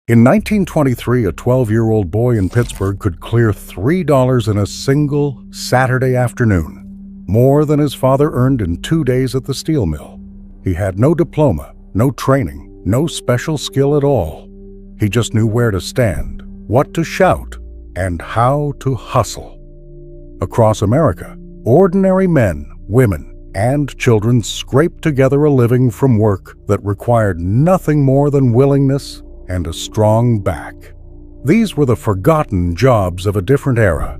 In 1923, a 12-year-old boy in Pittsburgh could clear $3 in a single Saturday afternoon, more than his father earned in 2 days at the steel mill. He had no diploma, no training, no special skill at all. He just knew where to stand, what to shout, and how to hustle. Across America, ordinary men, women, and children scraped together a living from work that required nothing more than willingness and a strong back. These were the forgotten jobs of a different era.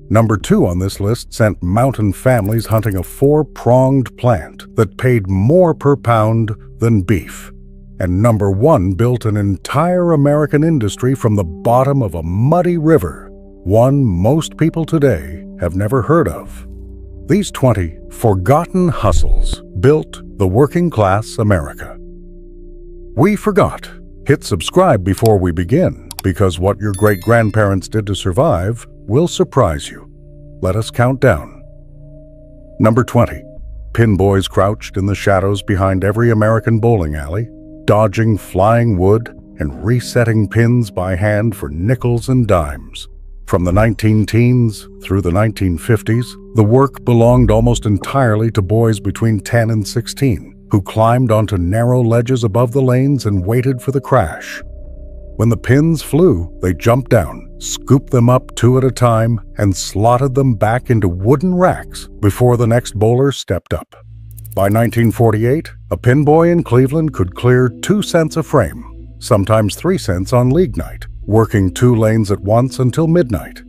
Number 2 on this list sent mountain families hunting a 4-pronged plant that paid more per pound than beef. And number 1 built an entire American industry from the bottom of a muddy river, one most people today have never heard of. These 20 forgotten hustles built the working-class America. We forgot. Hit subscribe before we begin, because what your great-grandparents did to survive will surprise you. Let us count down. Number 20. Pin boys crouched in the shadows behind every American bowling alley, dodging flying wood and resetting pins by hand for nickels and dimes. From the 19-teens through the 1950s, the work belonged almost entirely to boys between 10 and 16, who climbed onto narrow ledges above the lanes and waited for the crash. When the pins flew, they jumped down, scooped them up 2 at a time, and slotted them back into wooden racks before the next bowler stepped up. By 1948, a pin boy in Cleveland could clear 2 cents a frame, sometimes 3 cents on league night, working 2 lanes at once until midnight.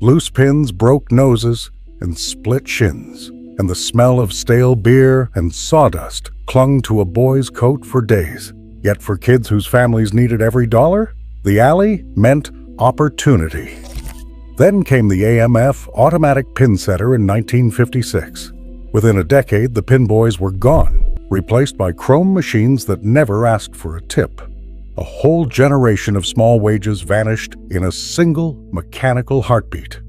Loose pins broke noses and split shins, and the smell of stale beer and sawdust clung to a boy's coat for days. Yet for kids whose families needed every dollar, the alley meant opportunity. Then came the AMF automatic pin setter in 1956. Within a decade, the pin boys were gone, replaced by chrome machines that never asked for a tip. A whole generation of small wages vanished in a single mechanical heartbeat.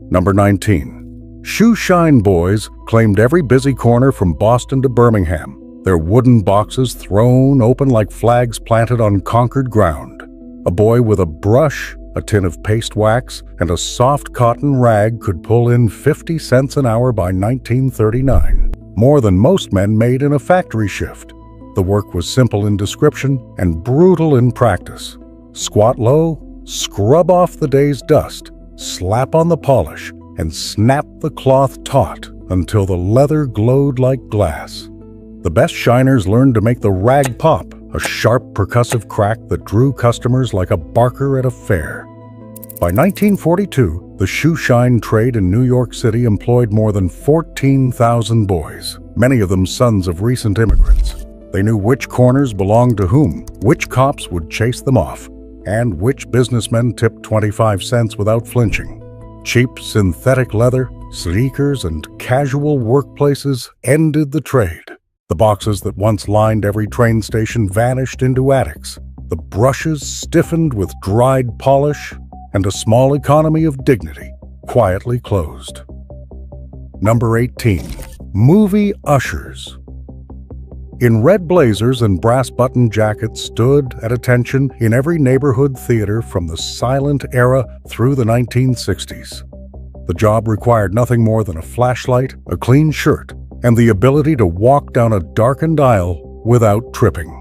Number 19. Shoe shine boys claimed every busy corner from Boston to Birmingham, their wooden boxes thrown open like flags planted on conquered ground. A boy with a brush, a tin of paste wax, and a soft cotton rag could pull in 50 cents an hour by 1939, more than most men made in a factory shift. The work was simple in description and brutal in practice. Squat low, scrub off the day's dust, slap on the polish, and snap the cloth taut until the leather glowed like glass. The best shiners learned to make the rag pop, a sharp percussive crack that drew customers like a barker at a fair. By 1942, the shoe shine trade in New York City employed more than 14,000 boys, many of them sons of recent immigrants. They knew which corners belonged to whom, which cops would chase them off, and which businessmen tipped 25 cents without flinching. Cheap synthetic leather, sneakers, and casual workplaces ended the trade. The boxes that once lined every train station vanished into attics. The brushes stiffened with dried polish, and a small economy of dignity quietly closed. Number 18. Movie ushers. In red blazers and brass button jackets stood at attention in every neighborhood theater from the silent era through the 1960s. The job required nothing more than a flashlight, a clean shirt, and the ability to walk down a darkened aisle without tripping.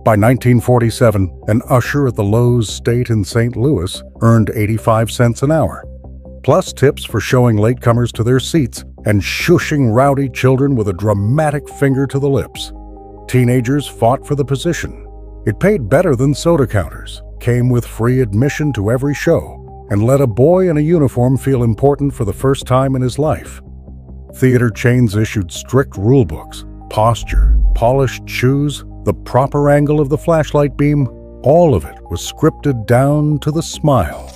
By 1947, an usher at the Lowe's State in St. Louis earned 85 cents an hour, plus tips for showing latecomers to their seats and shushing rowdy children with a dramatic finger to the lips. Teenagers fought for the position. It paid better than soda counters, came with free admission to every show, and let a boy in a uniform feel important for the first time in his life. Theater chains issued strict rulebooks, posture, polished shoes, the proper angle of the flashlight beam, all of it was scripted down to the smile.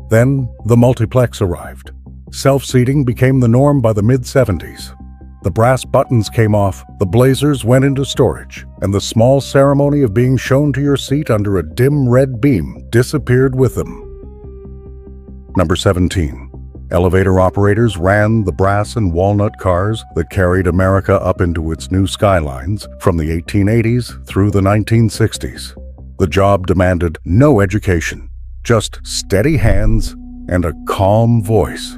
Then the multiplex arrived. Self-seating became the norm by the mid-70s. The brass buttons came off, the blazers went into storage, and the small ceremony of being shown to your seat under a dim red beam disappeared with them. Number 17. Elevator operators ran the brass and walnut cars that carried America up into its new skylines from the 1880s through the 1960s. The job demanded no education, just steady hands and a calm voice.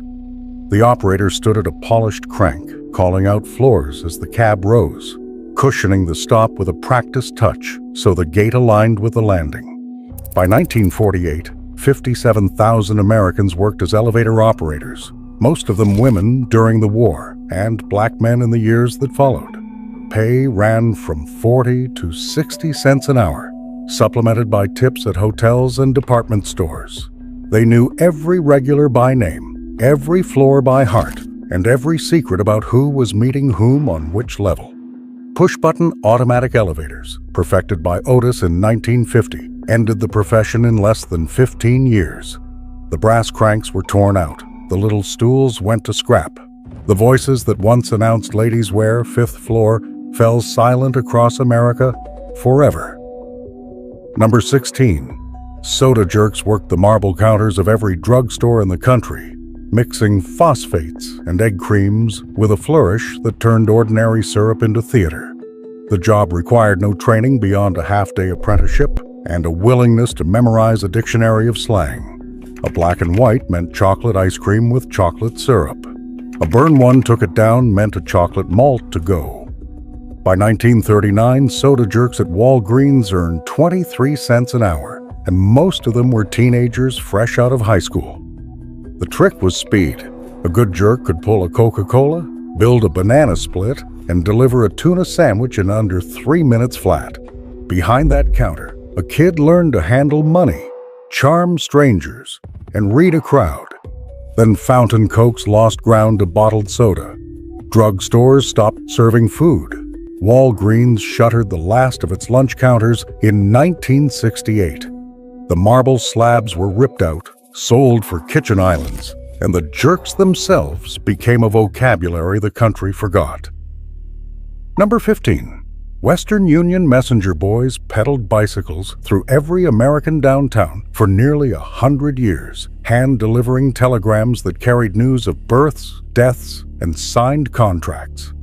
The operator stood at a polished crank, calling out floors as the cab rose, cushioning the stop with a practiced touch so the gate aligned with the landing. By 1948, 57,000 Americans worked as elevator operators, most of them women during the war, and black men in the years that followed. Pay ran from 40 to 60 cents an hour, supplemented by tips at hotels and department stores. They knew every regular by name, every floor by heart, and every secret about who was meeting whom on which level. Push-button automatic elevators, perfected by Otis in 1950, ended the profession in less than 15 years. The brass cranks were torn out. The little stools went to scrap. The voices that once announced ladies' wear, fifth floor, fell silent across America forever. Number 16. Soda jerks worked the marble counters of every drugstore in the country, mixing phosphates and egg creams with a flourish that turned ordinary syrup into theater. The job required no training beyond a half-day apprenticeship and a willingness to memorize a dictionary of slang. A black and white meant chocolate ice cream with chocolate syrup. A burn one took it down meant a chocolate malt to go. By 1939, soda jerks at Walgreens earned 23 cents an hour, and most of them were teenagers fresh out of high school. The trick was speed. A good jerk could pull a Coca-Cola, build a banana split, and deliver a tuna sandwich in under 3 minutes flat. Behind that counter, a kid learned to handle money, charm strangers, and read a crowd. Then fountain cokes lost ground to bottled soda. Drugstores stopped serving food. Walgreens shuttered the last of its lunch counters in 1968. The marble slabs were ripped out, sold for kitchen islands, and the jerks themselves became a vocabulary the country forgot. Number 15. Western Union messenger boys peddled bicycles through every American downtown for nearly 100 years, hand-delivering telegrams that carried news of births, deaths, and signed contracts.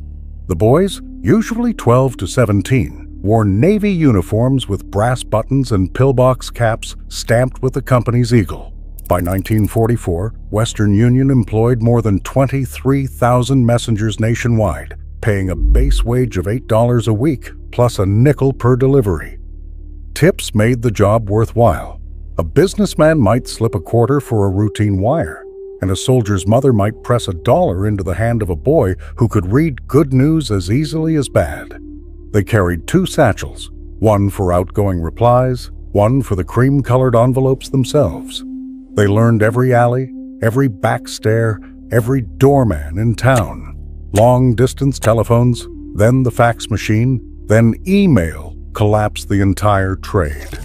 The boys, usually 12 to 17, wore Navy uniforms with brass buttons and pillbox caps stamped with the company's eagle. By 1944, Western Union employed more than 23,000 messengers nationwide, paying a base wage of $8 a week, plus a nickel per delivery. Tips made the job worthwhile. A businessman might slip a quarter for a routine wire, and a soldier's mother might press $1 into the hand of a boy who could read good news as easily as bad. They carried 2 satchels, one for outgoing replies, one for the cream-colored envelopes themselves. They learned every alley, every back stair, every doorman in town. Long-distance telephones, then the fax machine, then email collapsed the entire trade.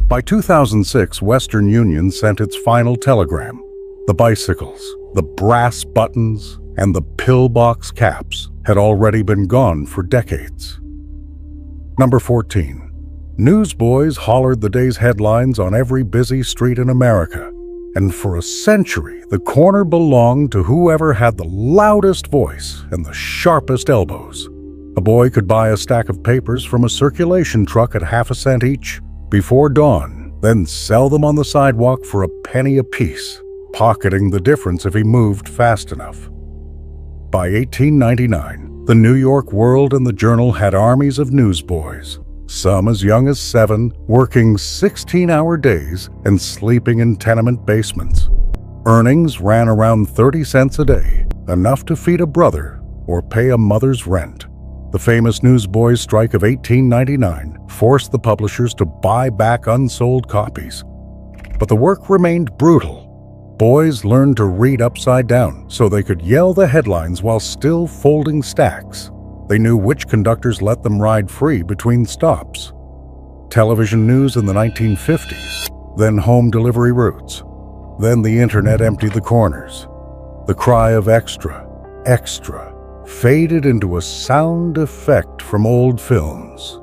By 2006, Western Union sent its final telegram. The bicycles, the brass buttons, and the pillbox caps had already been gone for decades. Number 14. Newsboys hollered the day's headlines on every busy street in America. And for a century, the corner belonged to whoever had the loudest voice and the sharpest elbows. A boy could buy a stack of papers from a circulation truck at half a cent each before dawn, then sell them on the sidewalk for a penny apiece, pocketing the difference if he moved fast enough. By 1899, the New York World and the Journal had armies of newsboys, some as young as 7, working 16-hour days and sleeping in tenement basements. Earnings ran around 30 cents a day, enough to feed a brother or pay a mother's rent. The famous newsboys' strike of 1899 forced the publishers to buy back unsold copies. But the work remained brutal. Boys learned to read upside down so they could yell the headlines while still folding stacks. They knew which conductors let them ride free between stops. Television news in the 1950s, then home delivery routes. Then the internet emptied the corners. The cry of extra, extra, faded into a sound effect from old films.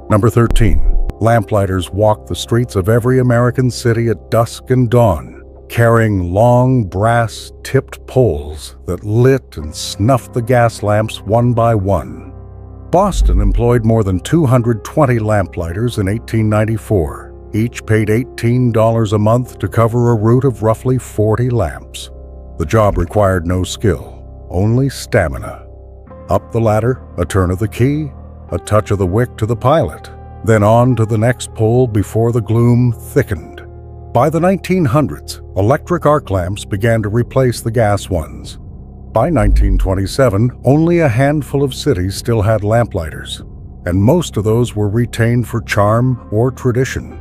Number 13. Lamplighters walked the streets of every American city at dusk and dawn, carrying long brass-tipped poles that lit and snuffed the gas lamps one by one. Boston employed more than 220 lamplighters in 1894. Each paid $18 a month to cover a route of roughly 40 lamps. The job required no skill, only stamina. Up the ladder, a turn of the key, a touch of the wick to the pilot, then on to the next pole before the gloom thickened. By the 1900s, electric arc lamps began to replace the gas ones. By 1927, only a handful of cities still had lamplighters, and most of those were retained for charm or tradition.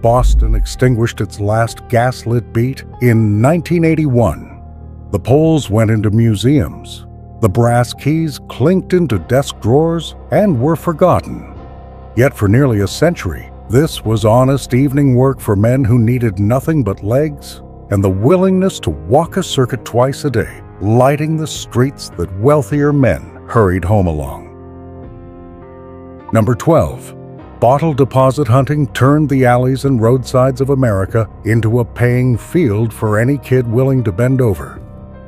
Boston extinguished its last gaslit beat in 1981. The poles went into museums. The brass keys clinked into desk drawers and were forgotten. Yet for nearly a century, this was honest evening work for men who needed nothing but legs and the willingness to walk a circuit twice a day, lighting the streets that wealthier men hurried home along. Number 12. Bottle deposit hunting turned the alleys and roadsides of America into a paying field for any kid willing to bend over.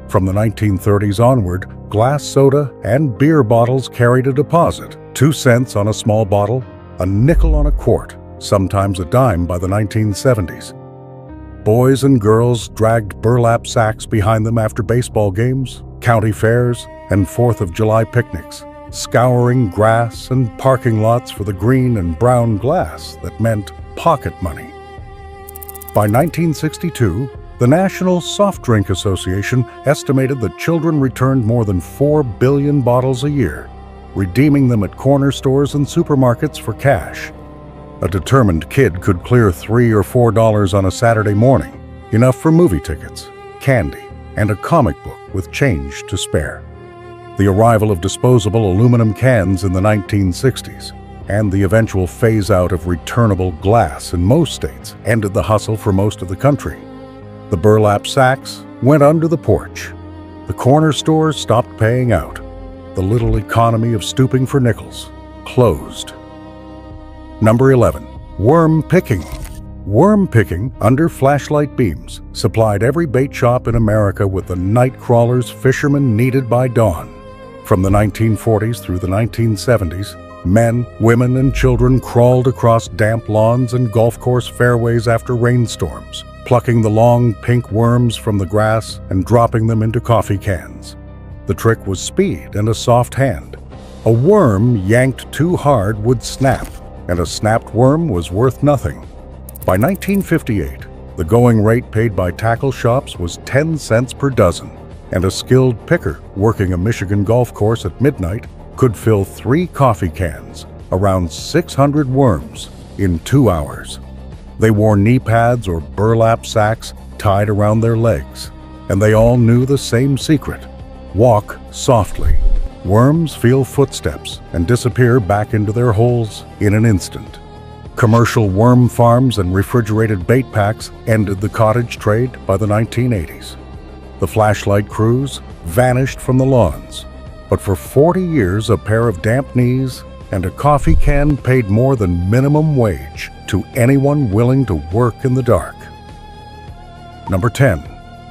From the 1930s onward, glass soda and beer bottles carried a deposit, 2 cents on a small bottle, a nickel on a quart, sometimes a dime by the 1970s. Boys and girls dragged burlap sacks behind them after baseball games, county fairs, and 4th of July picnics, scouring grass and parking lots for the green and brown glass that meant pocket money. By 1962, the National Soft Drink Association estimated that children returned more than 4 billion bottles a year, redeeming them at corner stores and supermarkets for cash. A determined kid could clear $3 or $4 on a Saturday morning, enough for movie tickets, candy, and a comic book with change to spare. The arrival of disposable aluminum cans in the 1960s and the eventual phase-out of returnable glass in most states ended the hustle for most of the country. The burlap sacks went under the porch. The corner stores stopped paying out. The little economy of stooping for nickels closed. Number 11. Worm picking. Worm picking under flashlight beams supplied every bait shop in America with the night crawlers fishermen needed by dawn. From the 1940s through the 1970s, men, women, and children crawled across damp lawns and golf course fairways after rainstorms, plucking the long pink worms from the grass and dropping them into coffee cans. The trick was speed and a soft hand. A worm yanked too hard would snap, and a snapped worm was worth nothing. By 1958, the going rate paid by tackle shops was 10 cents per dozen, and a skilled picker working a Michigan golf course at midnight could fill 3 coffee cans, around 600 worms, in 2 hours. They wore knee pads or burlap sacks tied around their legs, and they all knew the same secret: walk softly. Worms feel footsteps and disappear back into their holes in an instant. Commercial worm farms and refrigerated bait packs ended the cottage trade by the 1980s. The flashlight crews vanished from the lawns, but for 40 years a pair of damp knees and a coffee can paid more than minimum wage to anyone willing to work in the dark. Number 10.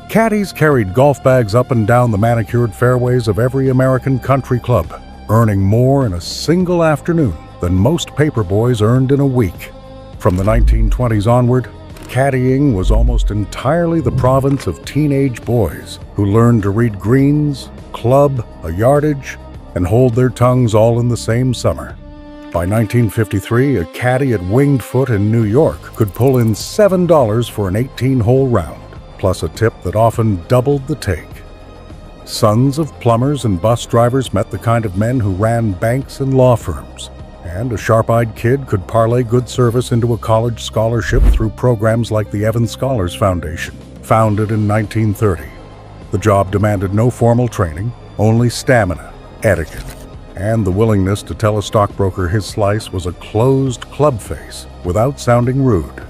Caddies carried golf bags up and down the manicured fairways of every American country club, earning more in a single afternoon than most paper boys earned in a week. From the 1920s onward, caddying was almost entirely the province of teenage boys who learned to read greens, club, a yardage, and hold their tongues all in the same summer. By 1953, a caddy at Winged Foot in New York could pull in $7 for an 18-hole round, plus a tip that often doubled the take. Sons of plumbers and bus drivers met the kind of men who ran banks and law firms, and a sharp-eyed kid could parlay good service into a college scholarship through programs like the Avon Scholars Foundation, founded in 1930. The job demanded no formal training, only stamina, etiquette, and the willingness to tell a stockbroker his slice was a closed club face without sounding rude.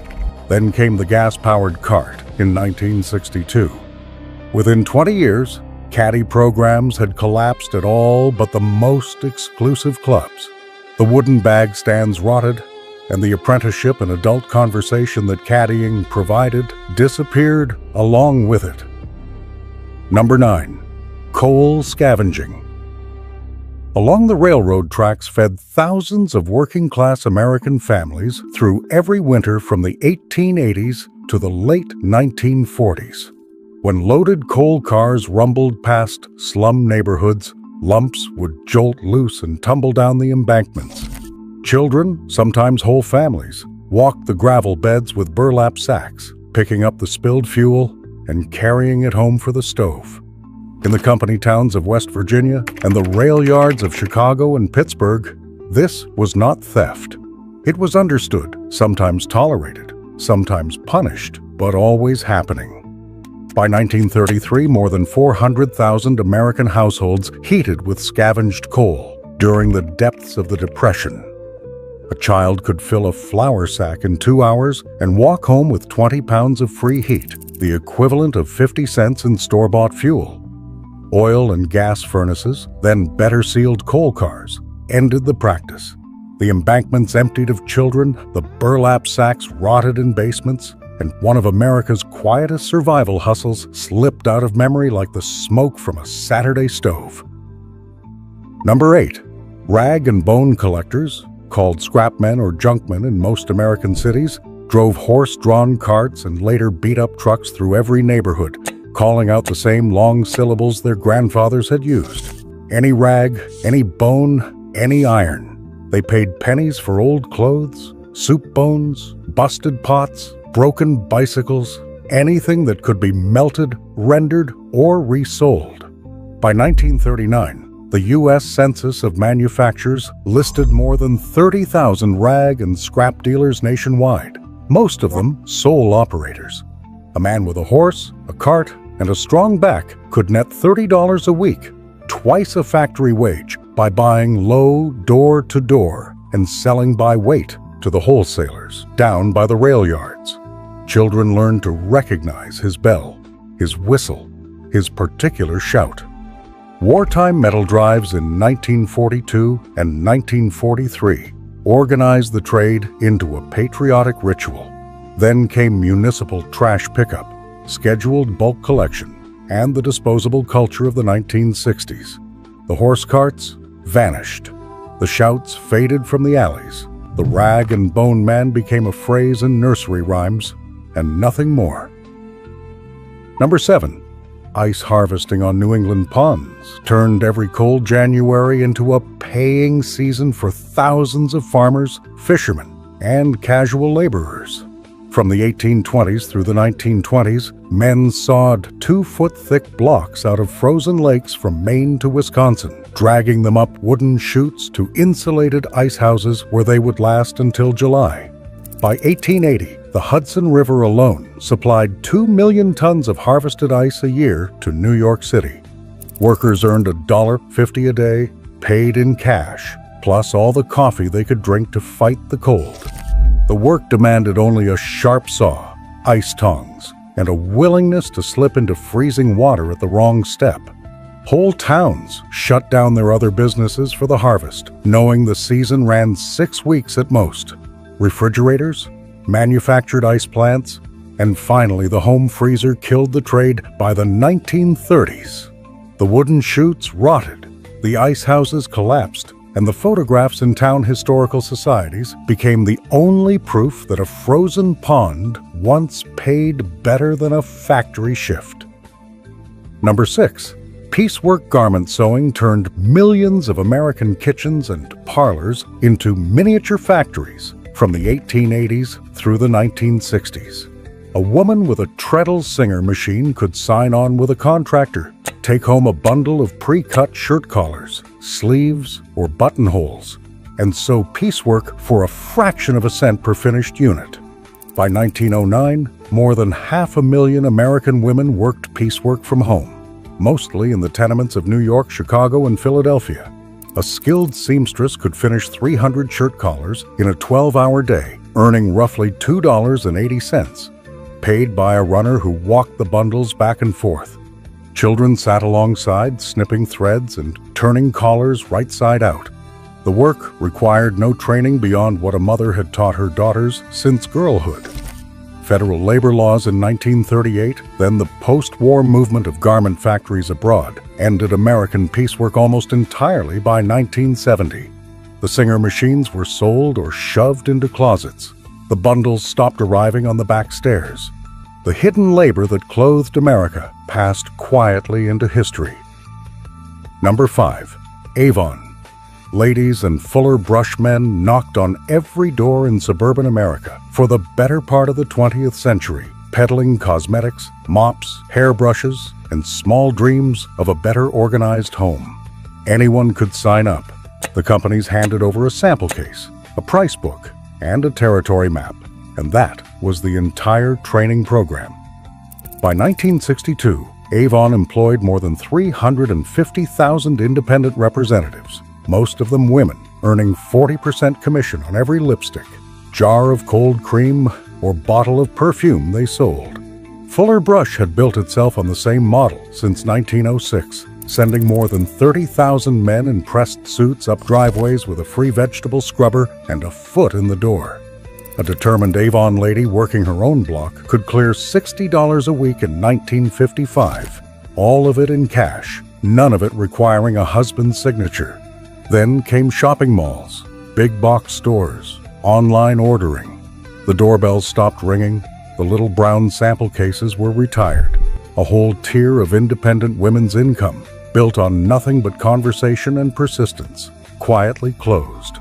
Then came the gas-powered cart in 1962. Within 20 years, caddy programs had collapsed at all but the most exclusive clubs. The wooden bag stands rotted, and the apprenticeship and adult conversation that caddying provided disappeared along with it. Number 9. Coal scavenging. Along the railroad tracks fed thousands of working-class American families through every winter from the 1880s to the late 1940s. When loaded coal cars rumbled past slum neighborhoods, lumps would jolt loose and tumble down the embankments. Children, sometimes whole families, walked the gravel beds with burlap sacks, picking up the spilled fuel and carrying it home for the stove. In the company towns of West Virginia and the rail yards of Chicago and Pittsburgh, this was not theft. It was understood, sometimes tolerated, sometimes punished, but always happening. By 1933, more than 400,000 American households heated with scavenged coal during the depths of the Depression. A child could fill a flour sack in 2 hours and walk home with 20 pounds of free heat, the equivalent of 50 cents in store-bought fuel. Oil and gas furnaces, then better-sealed coal cars, ended the practice. The embankments emptied of children, the burlap sacks rotted in basements, and one of America's quietest survival hustles slipped out of memory like the smoke from a Saturday stove. Number 8. Rag and bone collectors, called scrapmen or junkmen in most American cities, drove horse-drawn carts and later beat-up trucks through every neighborhood, calling out the same long syllables their grandfathers had used. Any rag, any bone, any iron. They paid pennies for old clothes, soup bones, busted pots, broken bicycles, anything that could be melted, rendered, or resold. By 1939, the U.S. Census of Manufacturers listed more than 30,000 rag and scrap dealers nationwide, most of them sole operators. A man with a horse, a cart, and a strong back could net $30 a week, twice a factory wage, by buying low door-to-door and selling by weight to the wholesalers down by the rail yards. Children learned to recognize his bell, his whistle, his particular shout. Wartime metal drives in 1942 and 1943 organized the trade into a patriotic ritual. Then came municipal trash pickup, scheduled bulk collection, and the disposable culture of the 1960s. The horse carts vanished. The shouts faded from the alleys. The rag and bone man became a phrase in nursery rhymes, and nothing more. Number 7. Ice harvesting on New England ponds turned every cold January into a paying season for thousands of farmers, fishermen, and casual laborers. From the 1820s through the 1920s, men sawed 2-foot-thick blocks out of frozen lakes from Maine to Wisconsin, dragging them up wooden chutes to insulated ice houses where they would last until July. By 1880, the Hudson River alone supplied 2 million tons of harvested ice a year to New York City. Workers earned $1.50 a day, paid in cash, plus all the coffee they could drink to fight the cold. The work demanded only a sharp saw, ice tongs, and a willingness to slip into freezing water at the wrong step. Whole towns shut down their other businesses for the harvest, knowing the season ran 6 weeks at most. Refrigerators, manufactured ice plants, and finally the home freezer killed the trade by the 1930s. The wooden chutes rotted, the ice houses collapsed, and the photographs in town historical societies became the only proof that a frozen pond once paid better than a factory shift. Number 6. Piecework garment sewing turned millions of American kitchens and parlors into miniature factories from the 1880s through the 1960s. A woman with a treadle singer machine could sign on with a contractor, take home a bundle of pre-cut shirt collars, sleeves, or buttonholes, and sew piecework for a fraction of a cent per finished unit. By 1909, more than 500,000 American women worked piecework from home, mostly in the tenements of New York, Chicago, and Philadelphia. A skilled seamstress could finish 300 shirt collars in a 12-hour day, earning roughly $2.80, paid by a runner who walked the bundles back and forth. Children sat alongside, snipping threads and turning collars right side out. The work required no training beyond what a mother had taught her daughters since girlhood. federal labor laws in 1938, then the post-war movement of garment factories abroad ended American piecework almost entirely by 1970. The Singer machines were sold or shoved into closets. The bundles stopped arriving on the back stairs. The hidden labor that clothed America passed quietly into history. Number 5. Avon. Ladies and fuller brush men knocked on every door in suburban America for the better part of the 20th century, peddling cosmetics, mops, hairbrushes, and small dreams of a better organized home. Anyone could sign up. The companies handed over a sample case, a price book, and a territory map, and that was the entire training program. By 1962, Avon employed more than 350,000 independent representatives, most of them women, earning 40% commission on every lipstick, jar of cold cream, or bottle of perfume they sold. Fuller Brush had built itself on the same model since 1906, sending more than 30,000 men in pressed suits up driveways with a free vegetable scrubber and a foot in the door. A determined Avon lady working her own block could clear $60 a week in 1955, all of it in cash, none of it requiring a husband's signature. Then came shopping malls, big box stores, online ordering. The doorbells stopped ringing, the little brown sample cases were retired. A whole tier of independent women's income, built on nothing but conversation and persistence, quietly closed.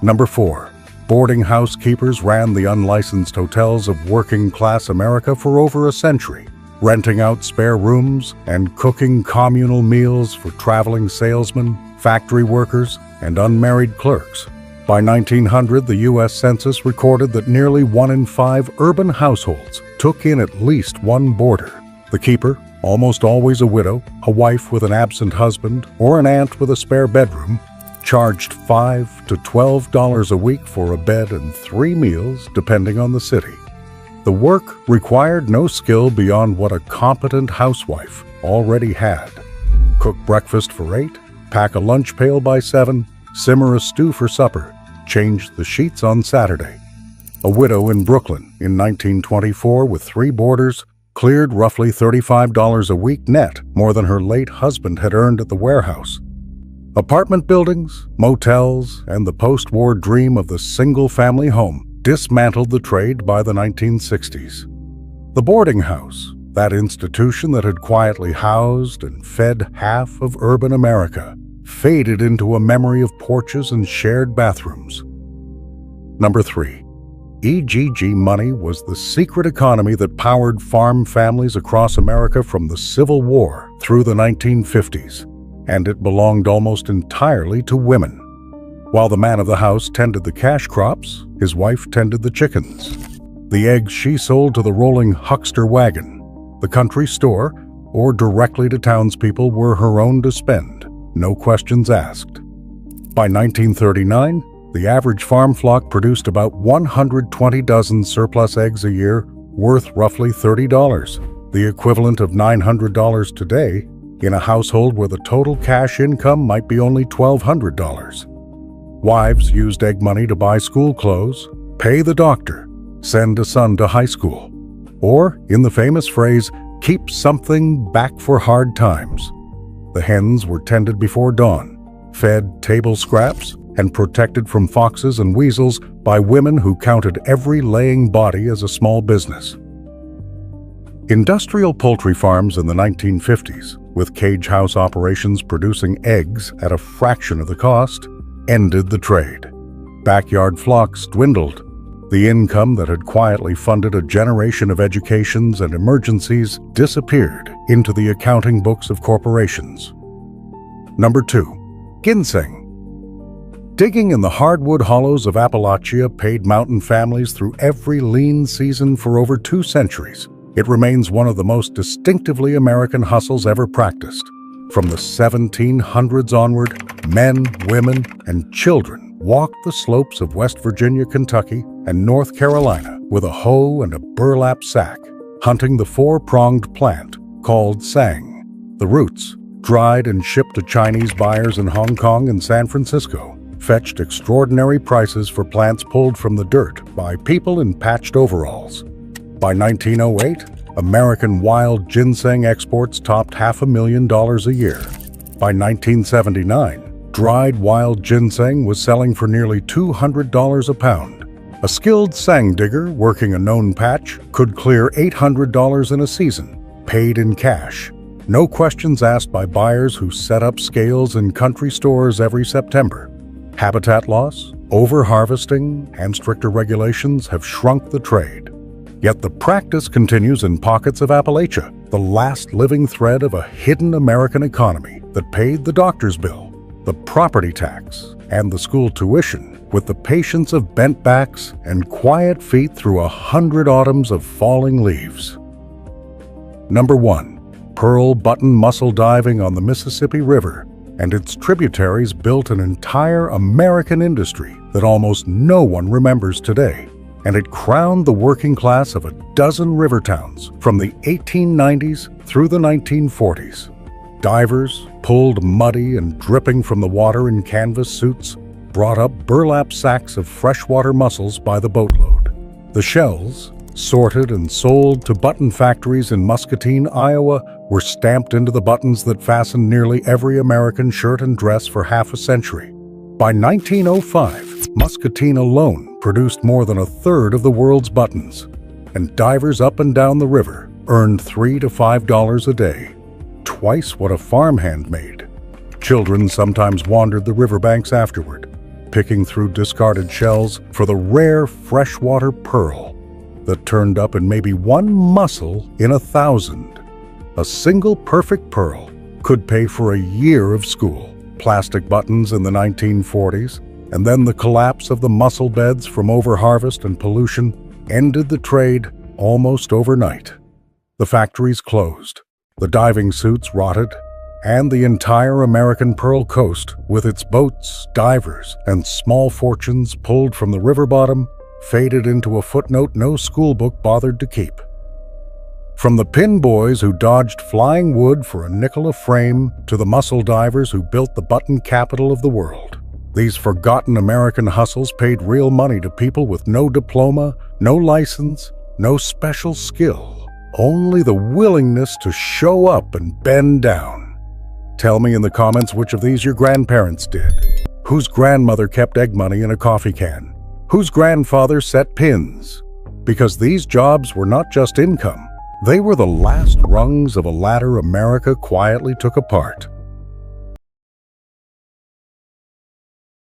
Number 4. Boarding house keepers ran the unlicensed hotels of working-class America for over a century, renting out spare rooms and cooking communal meals for traveling salesmen, factory workers, and unmarried clerks. By 1900, the U.S. Census recorded that nearly 1 in 5 urban households took in at least one boarder. The keeper, almost always a widow, a wife with an absent husband, or an aunt with a spare bedroom, charged $5 to $12 a week for a bed and 3 meals, depending on the city. The work required no skill beyond what a competent housewife already had. Cook breakfast for 8, pack a lunch pail by 7, simmer a stew for supper, change the sheets on Saturday. A widow in Brooklyn in 1924 with 3 boarders cleared roughly $35 a week net, more than her late husband had earned at the warehouse. Apartment buildings, motels, and the post-war dream of the single-family home dismantled the trade by the 1960s. The boarding house, that institution that had quietly housed and fed half of urban America, faded into a memory of porches and shared bathrooms. Number 3. EGG money was the secret economy that powered farm families across America from the Civil War through the 1950s, and it belonged almost entirely to women. While the man of the house tended the cash crops, his wife tended the chickens. The eggs she sold to the rolling huckster wagon, the country store, or directly to townspeople were her own to spend, no questions asked. By 1939, the average farm flock produced about 120 dozen surplus eggs a year, worth roughly $30, the equivalent of $900 today, in a household where the total cash income might be only $1,200. Wives used egg money to buy school clothes, pay the doctor, send a son to high school, or, in the famous phrase, keep something back for hard times. The hens were tended before dawn, fed table scraps, and protected from foxes and weasels by women who counted every laying body as a small business. Industrial poultry farms in the 1950s, with cage house operations producing eggs at a fraction of the cost, ended the trade. Backyard flocks dwindled. The income that had quietly funded a generation of educations and emergencies disappeared into the accounting books of corporations. Number 2. Ginseng. Digging in the hardwood hollows of Appalachia paid mountain families through every lean season for over 2 centuries. It remains one of the most distinctively American hustles ever practiced. From the 1700s onward, men, women, and children walked the slopes of West Virginia, Kentucky, and North Carolina with a hoe and a burlap sack, hunting the 4-pronged plant called sang. The roots, dried and shipped to Chinese buyers in Hong Kong and San Francisco, fetched extraordinary prices for plants pulled from the dirt by people in patched overalls. By 1908, American wild ginseng exports topped $500,000 a year. By 1979, dried wild ginseng was selling for nearly $200 a pound. A skilled sang digger working a known patch could clear $800 in a season, paid in cash. No questions asked by buyers who set up scales in country stores every September. Habitat loss, over-harvesting, and stricter regulations have shrunk the trade. Yet the practice continues in pockets of Appalachia, the last living thread of a hidden American economy that paid the doctor's bill, the property tax, and the school tuition with the patience of bent backs and quiet feet through 100 autumns of falling leaves. Number 1. Pearl button mussel diving on the Mississippi River and its tributaries built an entire American industry that almost no one remembers today. And it crowned the working class of a dozen river towns from the 1890s through the 1940s. Divers, pulled muddy and dripping from the water in canvas suits, brought up burlap sacks of freshwater mussels by the boatload. The shells, sorted and sold to button factories in Muscatine, Iowa, were stamped into the buttons that fastened nearly every American shirt and dress for half a century. By 1905, Muscatine alone produced more than a third of the world's buttons, and divers up and down the river earned $3 to $5 a day, twice what a farmhand made. Children sometimes wandered the riverbanks afterward, picking through discarded shells for the rare freshwater pearl that turned up in maybe one mussel in 1,000. A single perfect pearl could pay for a year of school. Plastic buttons in the 1940s, and then the collapse of the mussel beds from overharvest and pollution ended the trade almost overnight. The factories closed, the diving suits rotted, and the entire American Pearl Coast, with its boats, divers, and small fortunes pulled from the river bottom, faded into a footnote no schoolbook bothered to keep. From the pin boys who dodged flying wood for a nickel a frame to the mussel divers who built the button capital of the world, these forgotten American hustles paid real money to people with no diploma, no license, no special skill, only the willingness to show up and bend down. Tell me in the comments which of these your grandparents did. Whose grandmother kept egg money in a coffee can? Whose grandfather set pins? Because these jobs were not just income, they were the last rungs of a ladder America quietly took apart.